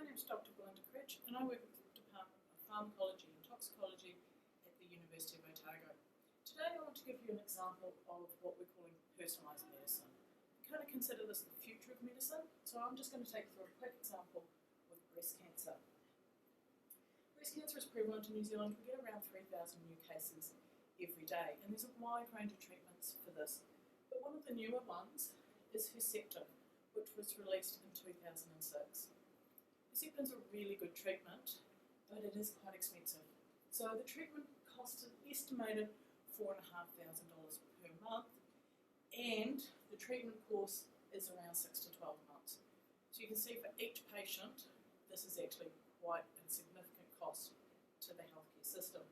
My name is Dr. Belinda Critch and I work with the Department of Pharmacology and Toxicology at the University of Otago. Today I want to give you an example of what we're calling personalised medicine. We kind of consider this the future of medicine, so I'm just going to take you through a quick example with breast cancer. Breast cancer is prevalent in New Zealand. We get around 3,000 new cases every day, and there's a wide range of treatments for this. But one of the newer ones is Herceptin, which was released in 2006. Herceptin's a really good treatment, but it is quite expensive. So the treatment cost an estimated $4,500 per month, and the treatment course is around 6 to 12 months. So you can see for each patient, this is actually quite a significant cost to the healthcare system.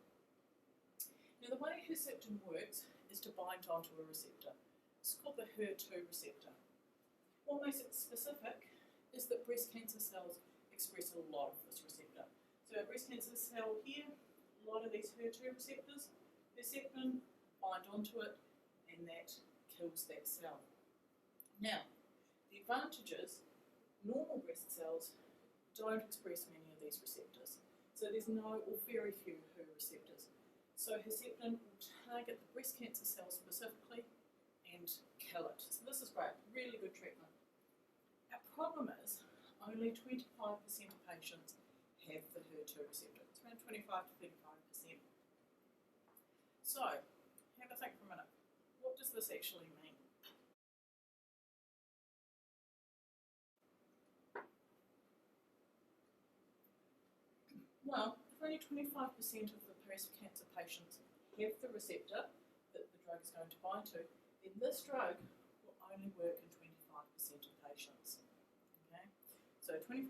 Now the way Herceptin works is to bind onto a receptor. It's called the HER2 receptor. What makes it specific is that breast cancer cells express a lot of this receptor. So a breast cancer cell here, a lot of these HER2 receptors, Herceptin bind onto it, and that kills that cell. Now, the advantage is normal breast cells don't express many of these receptors. So there's no or very few HER receptors. So Herceptin will target the breast cancer cell specifically and kill it. So this is great, really good treatment. Our problem is only 25% of patients have the HER2 receptor. It's around 25 to 35%. So, have a think for a minute. What does this actually mean? Well, if only 25% of the breast cancer patients have the receptor that the drug is going to bind to, then this drug will only work in 25% of patients. Okay? So 25%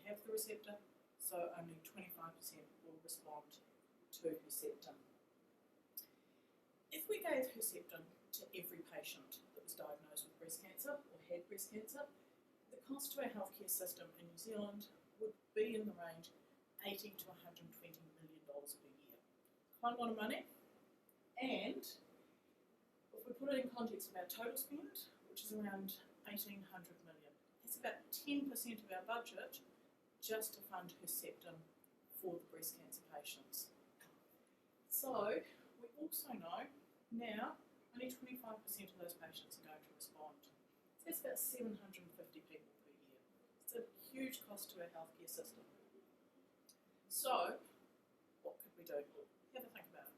have the receptor, so only 25% will respond to Herceptin. If we gave Herceptin to every patient that was diagnosed with breast cancer or had breast cancer, the cost to our healthcare system in New Zealand would be in the range $80 to $120 million per year. Quite a lot of money. And if we put it in context of our total spend, which is around $1,800 million, it's about 10% of our budget just to fund Herceptin for the breast cancer patients. So we also know now only 25% of those patients are going to respond. So that's about 750 people per year. It's a huge cost to our healthcare system. So what could we do? Have a think about it.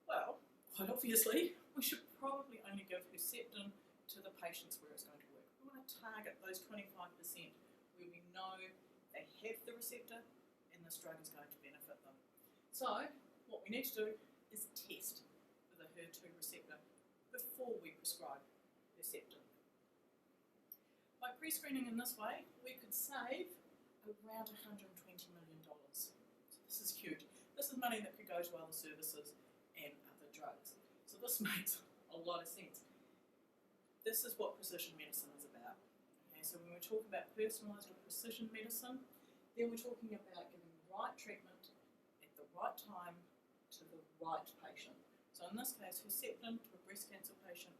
Well, quite obviously, we should probably only give Herceptin to the patients where it's going to work. We want to target those 25% where we know they have the receptor and this drug is going to benefit them. So, what we need to do is test for the HER2 receptor before we prescribe Herceptin. By pre-screening in this way, we could save around $120 million. So this is huge. This is money that could go to other services and other drugs. So this makes a lot of sense. This is what precision medicine is about. Okay, so when we talk about personalised or precision medicine, then we're talking about giving the right treatment at the right time to the right patient. So in this case, Herceptin to a breast cancer patient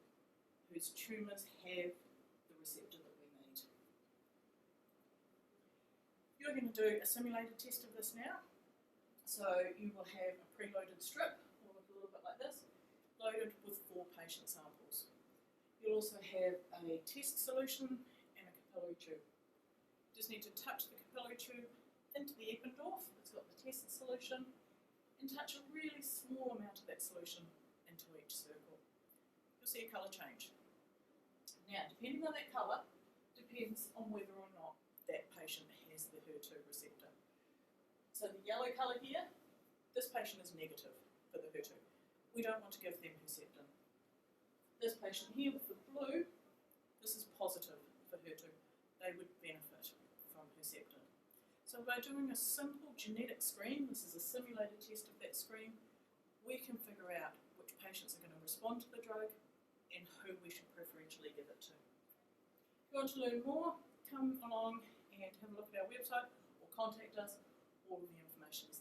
whose tumours have the receptor that we need. You're going to do a simulated test of this now. So you will have a preloaded strip, will look a little bit like this, loaded with 4 patient samples. You'll also have a test solution and a capillary tube. You just need to touch the capillary tube into the Eppendorf, it's got the test solution, and touch a really small amount of that solution into each circle. You'll see a colour change. Now, depending on that colour, depends on whether or not that patient has the HER2 receptor. So the yellow colour here, this patient is negative for the HER2. We don't want to give them Herceptin. This patient here with the blue, this is positive for HER2. They would benefit from Herceptin. So by doing a simple genetic screen, this is a simulated test of that screen, we can figure out which patients are going to respond to the drug and who we should preferentially give it to. If you want to learn more, come along and have a look at our website or contact us. All of the information is